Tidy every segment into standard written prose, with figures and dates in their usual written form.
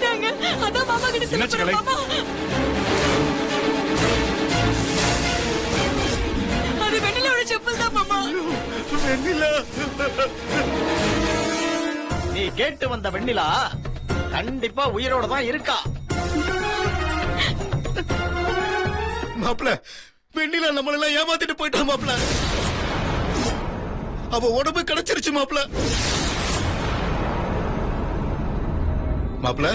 பண்ணிட்டாங்க. அதான் மாமா கிட்ட சொல்றேன். மாமா அது வெண்ணிலாவோட செப்பல் தான் மாமா. வெண்ணிலா, நீ கேட்டு வந்த வெண்ணிலா கண்டிப்பா உயிரோட தான் இருக்கா. மாப்பிள, வெண்ணிலா நம்மளெல்லாம் ஏமாத்திட்டு போயிட்டா மாப்பிள. அவ உடம்பு கிடைச்சிருச்சு மாப்பிள. மாப்பிள,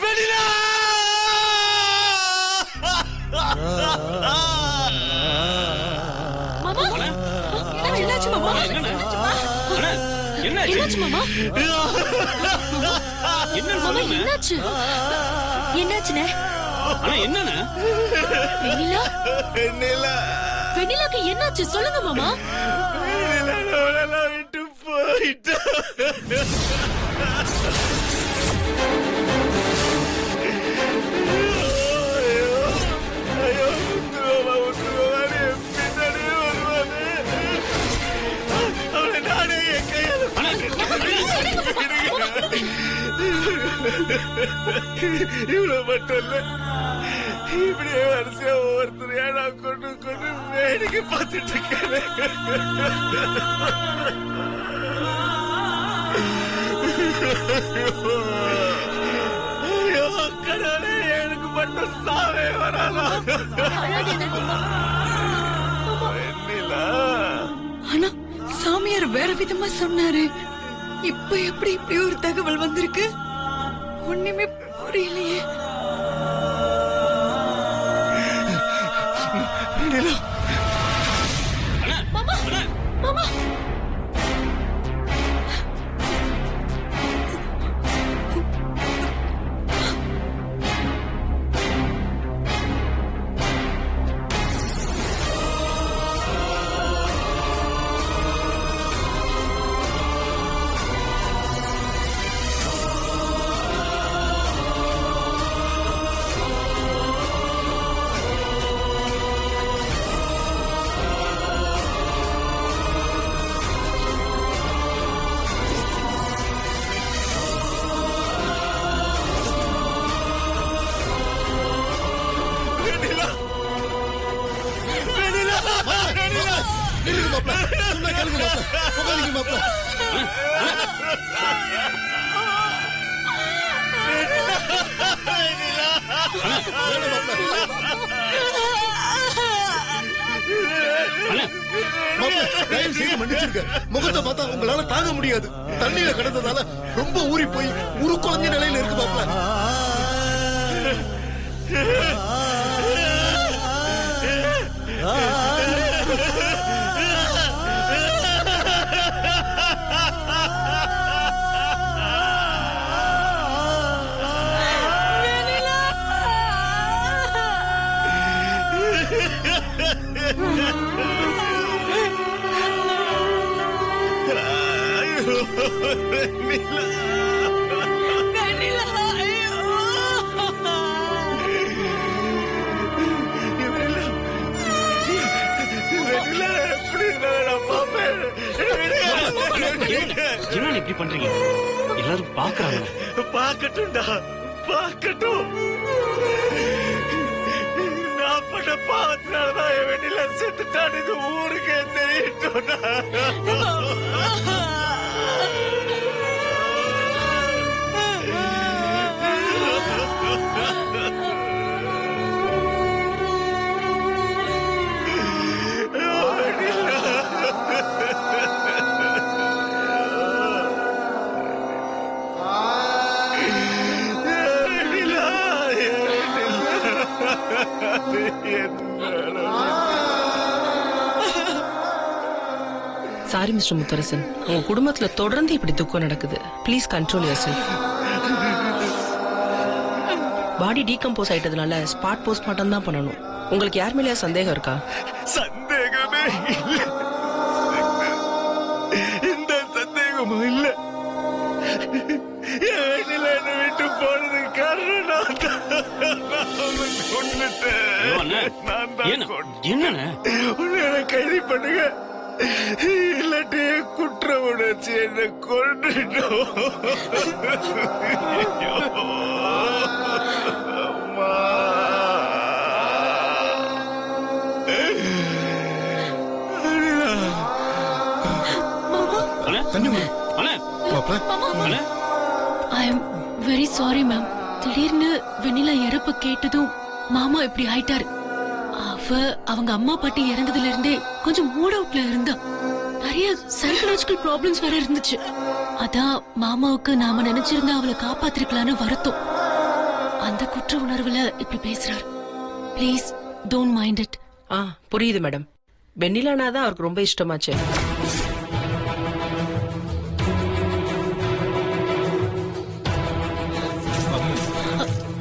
வெண்ணிலா! என்னாச்சு மாமா? என்னாச்சு மாமா? என்னாச்சு? என்னாச்சுனே? என்னன்னு? வெண்ணிலா, வெண்ணிலா, வெண்ணிலாக்கு என்னாச்சு சொல்லுங்க மாமா. வெண்ணிலா விட்டு போயிட்டா. இவ்வளவு மட்டும் இல்ல, இப்படியே வரிசையா ஒவ்வொருத்தரையா நான் கொண்டு கொண்டு வேடிக்கை பார்த்துட்டு இருக்கேன். ஐயோ கடவுளே, எனக்கு மட்டும் சாவே வராதா? ஆனா சாமியார் வேற விதமா சொன்னாரு. இப்ப எப்படி இப்படி ஒரு தகவல் வந்திருக்கு? ஒண்ணுமே புரியலையே. மாமா, மாமா, முகத்தை பார்த்தா உங்களால தாங்க முடியாது. தண்ணீர கடந்ததால ரொம்ப ஊறி போய் உரு குழஞ்ச நிலையில இருக்கு மாப்ள. என்ன இப்படி பண்றீங்க? எல்லாரும் பாக்குறாங்க. பாக்கட்டும்டா, பாக்கட்டும். நான் பண்ண பாவத்தினாலதான் என் வெண்ணில செத்துட்டான். இது ஊருக்கே தெரியட்டும்டா. சாரி மிஸ்டர் முத்தரசன், உங்க குடும்பத்துல தொடர்ந்து இப்படி துக்கம் நடக்குது. Please control yourself. Body decompose ஆயிட்டதுனால ஸ்பாட் போஸ்ட்மார்ட்டம் தான் பண்ணணும். உங்களுக்கு யார் மேலயா சந்தேகம் இருக்கா? சந்தேகமே இல்ல. இந்த சந்தேகமும் இல்ல. என்னை விட்டு போனதுக்கு காரணம் ஐயோ, அண்ணே. நான் தான் என்ன கொன்னேன். என்னண்ணே உன்னை கைது பண்ணுங்க, இல்லாட்டி குற்ற உணர்ச்சி என்ன கொண்டுட்டோம். ஐயோ, அம்மா. அண்ணே அண்ணே அண்ணே I am very sorry ma'am. திடீர்னு வெண்ணிலா இறப்பு கேட்டதும் மாமா இப்படி ஆயிட்டாரு. அவங்க அம்மா பாட்டி இறந்ததுல இருந்தே கொஞ்சம் மூட் அவுட்ல இருந்தா. நிறைய சைக்கலாஜிக்கல் ப்ராப்ளம்ஸ் வேற இருந்துச்சு. அதான் மாமாவுக்கு நாம நினைச்சிருந்தா அவளை காப்பாத்திருக்கலான்னு வருத்தம். அந்த குற்ற உணர்வுல இப்படி பேசுறாரு. Please don't mind it. புரியுது மேடம். வெண்ணிலானா தான் அவருக்கு ரொம்ப இஷ்டமாச்சு.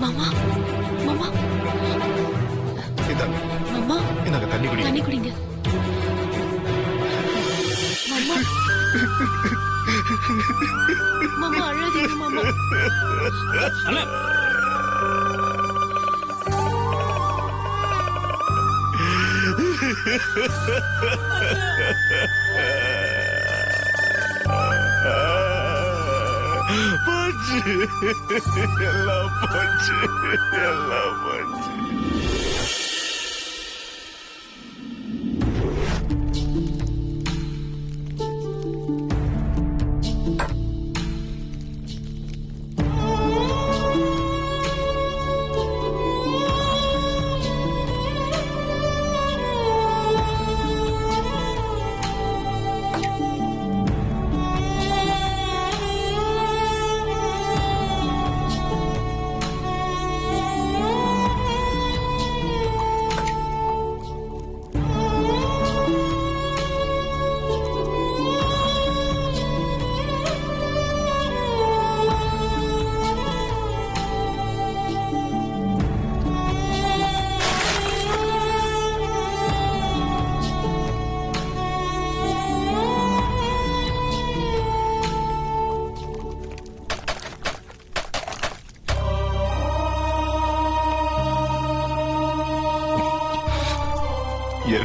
மாமா மாமா மாமா தண்ணி குடிங்க. மாமா மாமா அழாதீங்க மாமா. அண்ணே போச்சு, எல்லாம் போச்சு, எல்லாம் போச்சு.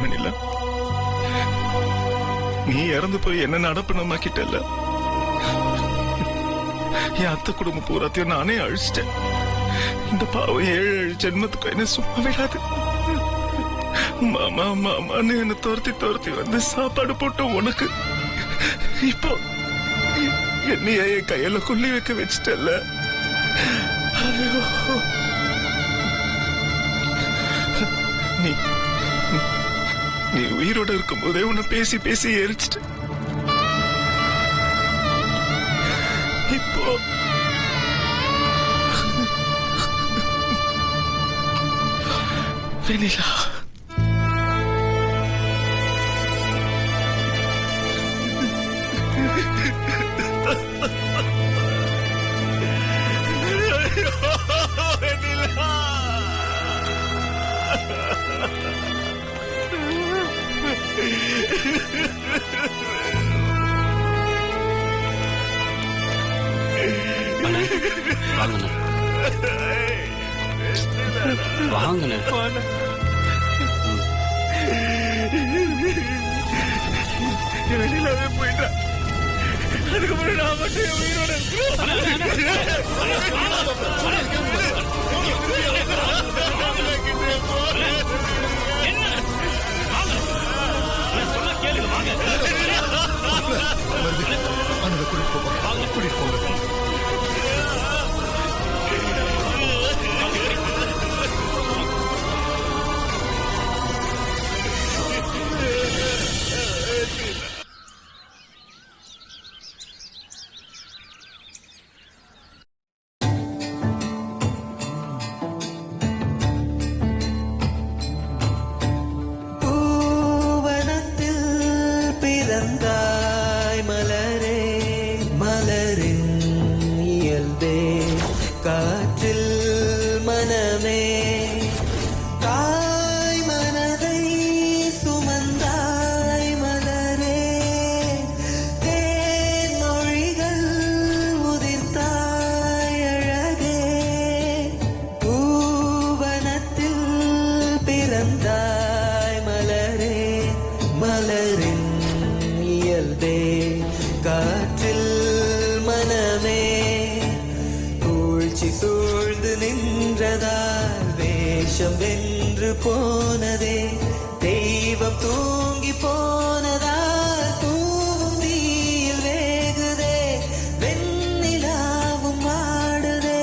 வெண்ணிலா, நீ இறந்து போய் என்ன நடப்பணமாக்கிட்டல. என் அத்தை குடும்பம் பூராத்தையும் நானே அழிச்சிட்டேன். இந்த பாவம் 7 ஜென்மத்துக்கு என்ன சும்மா விடாது. மாமா மாமான்னு என்ன துரத்தி வந்து சாப்பாடு போட்டு உனக்கு இப்போ என்னைய என் கையில கொல்லி வைக்க வச்சிட்டல. நீ உயிரோட இருக்கும் போதே உன்னை பேசி பேசி எரிச்சிட்டு இப்போ வெண்ணிலா, வாங்கண்ணே வெளியிலாவே போயிட்டா. அதுக்கப்புறம் நான் மட்டும் என் உயிரோட கூட்டிட்டு போங்க. பிறந்தாய் மலரே மலரின் இயல்பே காற்றில் மனமே சூழ்ச்சி சூழ்ந்து நின்றதால் வேஷம் வென்று போனதே தெய்வம் தூங்கி போனதால் தூவும் தீயில் வேகுதே வெண்ணிலாவும் வாடுதே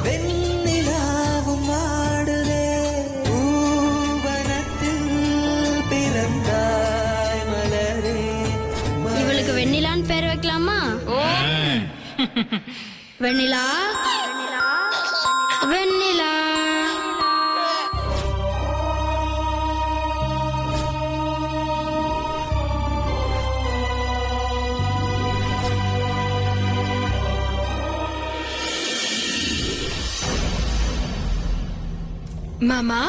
வெண்ணிலாவும் வாடுதே பூவனத்தில் பிறந்தாய் மலரே. இவளுக்கு வெண்ணிலான்னு பேர் வைக்கலாமா? வெண்ணிலா வெண்ணிலா மாமா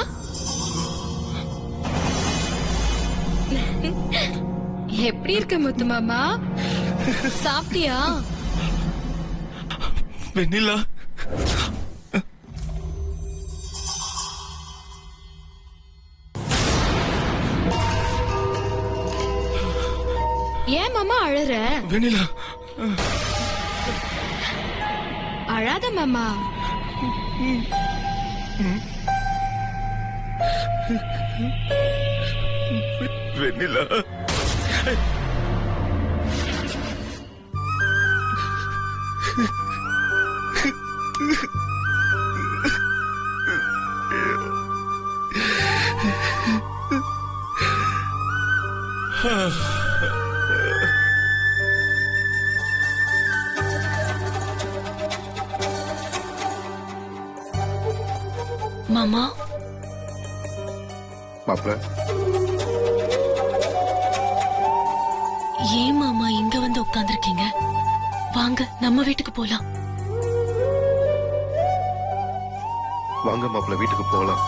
எப்படி இருக்க முத்து மாமா? சாப்பிட்டியா? வெண்ணிலா ஏன் மாமா அழற? வெண்ணிலா அழாத மாமா. வெண்ணிலா மாமா மாப்ள ஏன் மாமா இங்க வந்து உட்கார்ந்திருக்கீங்க? வாங்க நம்ம வீட்டுக்கு போலாம். வாங்க மாப்ள வீட்டுக்கு போகலாம்.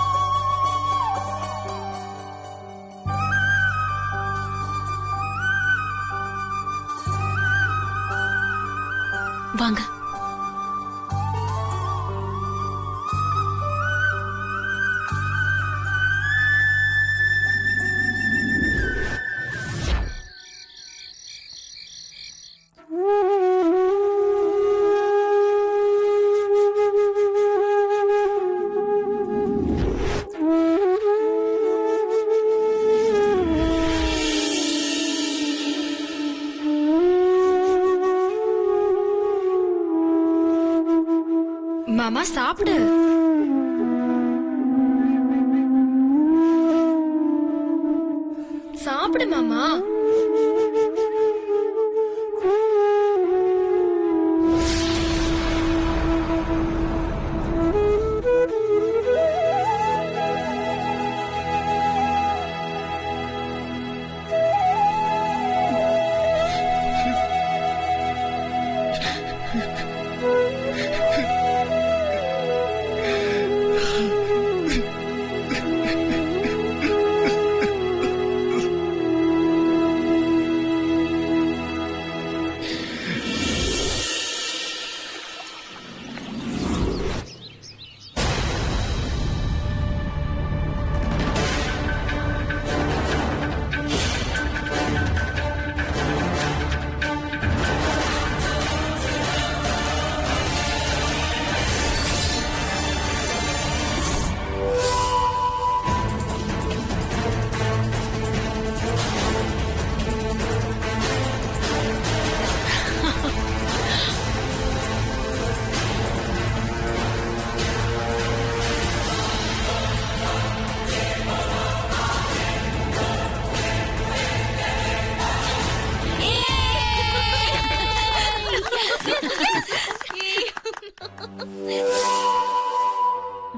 வாங்க. மாமா சாப்பிடு. சாப்பிடு மாமா.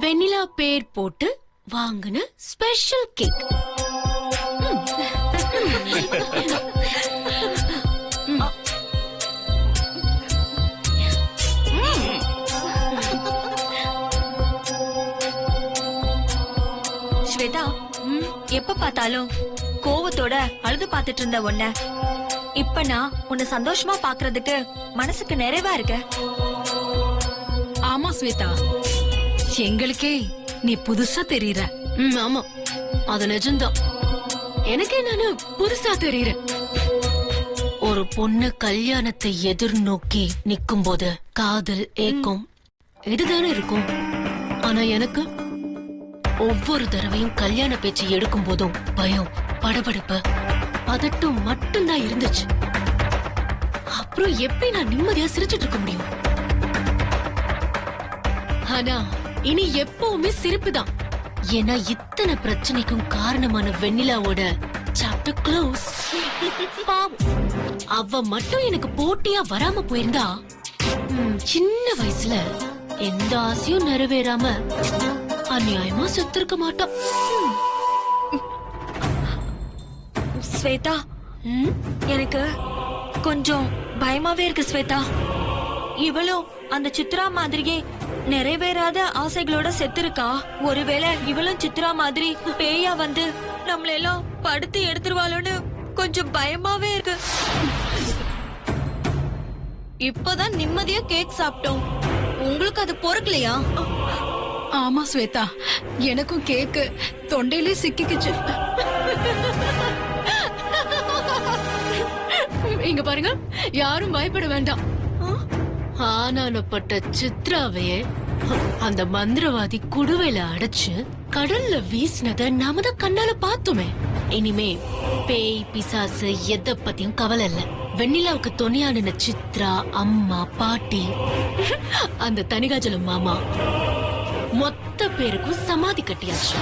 வெண்ணிலா பேர் போட்டு வாங்குன ஸ்பெஷல் கேக். ஸ்வேதா, எப்ப பார்த்தாலும் கோவத்தோட அழுது பார்த்துட்டு இருந்த உன்ன இப்ப நான் உன்னை சந்தோஷமா பாக்குறதுக்கு மனசுக்கு நிறைவா இருக்கு. ஆமா ஸ்வேதா, எங்களுக்கே நீ புதுசா தெரியற. ஆமா, அது நிஜம்தான். எனக்கே நானு புதுசா தெரியுறேன். ஒரு பொண்ணு கல்யாணத்தை எதிர்நோக்கி நிக்கும் போது காதல், ஏக்கம் இதுதானே இருக்கும். ஆனா எனக்கு ஒவ்வொரு தடவையும் கல்யாண பேச்சு எடுக்கும் போதும் பயம், படபடப்பு, பதட்டம் மட்டும்தான் இருந்துச்சு. அப்புறம் எப்படி நான் நிம்மதியா சிரிச்சிட்டு இருக்க முடியும்? ஆனா இனி எப்பவுமே சிரிப்புதான். ஏன்னா இத்தனை பிரச்சனைக்கும் காரணமான வெண்ணிலாவோட சாப்டர் க்ளோஸ். பாவம், அவ மட்டும் எனக்கு போட்டியா வராம போயிருந்தா சின்ன வயசுல எந்த ஆசையும் நிறைவேறாம அநியாயமா செத்திருக்க மாட்டான். ஸ்வேதா, எனக்கு கொஞ்சம் பயமாவே இருக்கு ஸ்வேதா. இவளும் அந்த சித்ரா மாதிரியே நிறைவேறாத ஆசைகளோட செத்துருக்கா. ஒருவேளை இவளும் சித்ரா மாதிரி பேயா வந்து நம்மள எல்லாம் படுத்து எடுத்துருவாளோன்னு கொஞ்சம் பயமாவே இருக்கு. இப்பதான் நிம்மதியா கேக் சாப்பிட்டோம், உங்களுக்கு அது பொறுக்கலையா? ஆமா ஸ்வேதா, எனக்கும் கேக்கு தொண்டையிலே சிக்கிக்குச்சு. இங்க பாருங்க, யாரும் பயப்பட வேண்டாம். ஆனானப்பட்ட சித்ராவையே அந்த மந்திரவாதி குடுவையில அடைச்சு கடல்ல வீசினத நாம தான் கண்ணால பார்த்தோமே. இனிமே பேய், பிசாசு எதை பத்தியும் கவலை இல்ல. வெண்ணிலாவுக்கு துணையான சித்ரா, அம்மா, பாட்டி, அந்த தனிகாஜலம் மாமா மொத்த பேருக்கும் சமாதி கட்டியாச்சு.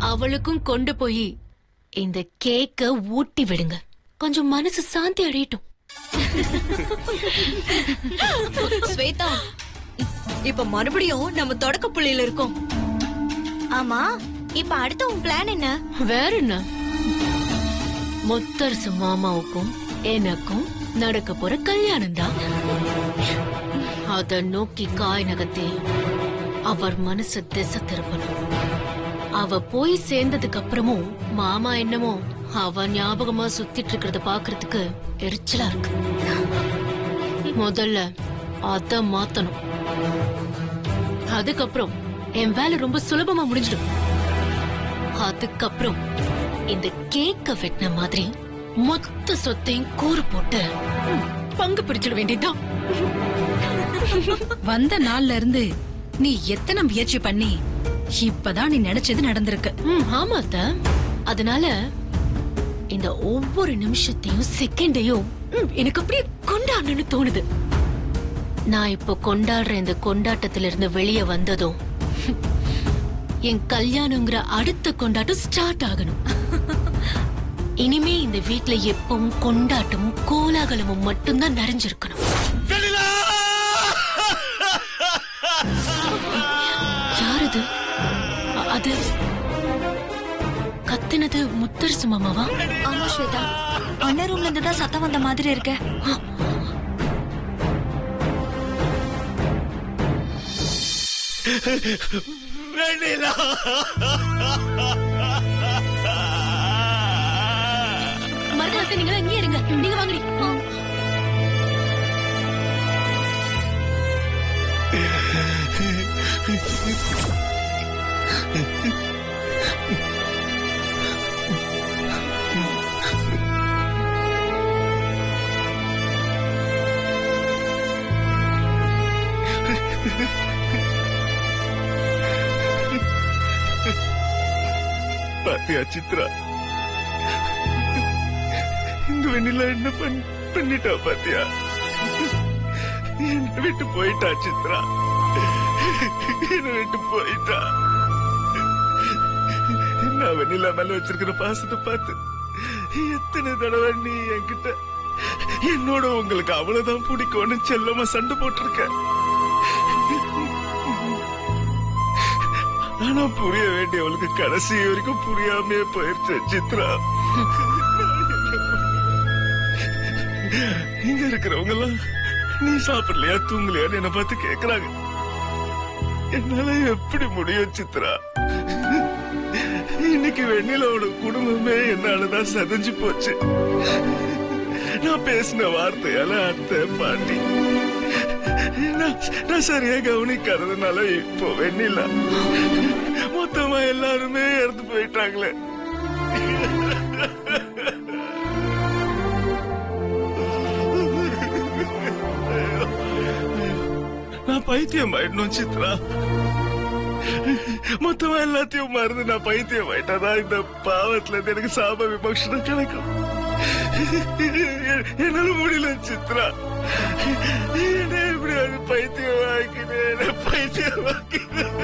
அவளுக்கும் கொண்டு போய் இந்த கேக்க ஊட்டி விடுங்க. கொஞ்சம் மனசு சாந்தி அடையட்டும். ஸ்வேதா, இப்ப மறுபடியும் நம்ம தொடக்க புள்ளியில இருக்கோம். ஆமா, இப்ப அடுத்த உன் பிளான் என்ன? வேற என்ன, முத்தரசு மாமாவுக்கும் எனக்கும் நடக்க போற கல்யாணம் தான். அத நோக்கி காய் நகர்த்தி அவர் மனசு திசை திருப்பணும். அவ போய் சேர்ந்ததுக்கு அப்புறமும் மாமா என்னமோ அவ ஞாபகமா சுத்திட்டு இருக்கிறத பாக்குறதுக்கு எரிச்சலா இருக்கு. முதல்ல அத மாத்தணும். அதுக்கப்புறம் என் வேலை ரொம்ப சுலபமா முடிஞ்சிடும். அதுக்கப்புறம் இந்த கேக்க வெட்டின மாதிரி மொத்த சொத்தையும் கூறு போட்டு பங்கு பிரிச்சிட வேண்டியதுதான். வந்த நாள்ல இருந்து நீ எத்தனை முயற்சி பண்ணி இப்பதான் நீ நினைச்சது நடந்திருக்கு. ஆமா அத்தை. அதனால இந்த ஒவ்வொரு நிமிஷத்தையும் செகண்டையும் எனக்கு அப்படியே கொண்டாடணும்னு தோணுது. நான் இப்ப கொண்டாடுற இந்த கொண்டாட்டத்தில இருந்து வெளியே வந்ததும் என் கல்யாணங்கிற அடுத்த கொண்டாட்டம் ஸ்டார்ட் ஆகணும். இனிமே இந்த வீட்ல எப்பவும் கொண்டாட்டமும் கோலாகலமும் மட்டும்தான் நிறைஞ்சிருக்கணும். யாரது? அது கத்துனது முத்தரசு மாமாவா? ஆமா ஸ்வேதா, அண்ணன் ரூம்ல இருந்து தான் சத்தம் வந்த மாதிரி இருக்கு. மறுநாள் நீங்க இங்கே இருங்க, நீங்க வாங்கடி. பாத்தியா சித்ரா, இந்த வெண்ணிலா என்ன பண்ணிட்டா பாத்தியா? என்ன விட்டு போயிட்டா சித்ரா, என்ன விட்டு போயிட்டா. நான் வெண்ணிலா மேல வச்சிருக்கிற பாசத்தை பார்த்து எத்தனை தடவை நீ என்கிட்ட என்னோட உங்களுக்கு அவ்வளவுதான் பிடிக்கும்னு செல்லமா சண்டை போட்டிருக்கேன். ஆனா புரிய வேண்டியவளுக்கு கடைசி வரைக்கும் புரியாமே போயிருச்சு சித்ரா. இங்க இருக்கிறவங்க எல்லாம் நீ சாப்பிடலையா தூங்கலையான்னு என்ன பார்த்து கேக்குறாங்க. என்னால எப்படி முடியும் சித்ரா? இன்னைக்கு வெண்ணிலோட குடும்பமே என்னாலதான் சதைஞ்சு போச்சு. நான் பேசின வார்த்தையால அத்தை பாட்டி நான் சரியா கவனிக்காததுனால இப்போ வெண்ணிலா மொத்தமா எல்லாருமே இறந்து போயிட்டாங்களே. நான் பைத்தியம் ஆயிடணும் சித்ரா. மொத்தமா எல்லாத்தையும் மறந்து நான் பைத்தியம் ஆயிட்டாதான் இந்த பாவத்துல இருந்து எனக்கு சாப விமோசனம் கிடைக்கும். என்னால முடியல சித்ரா. என்ன இப்படி பைத்தியம் ஆக்கினேன், பைத்தியம் ஆக்கினேன்.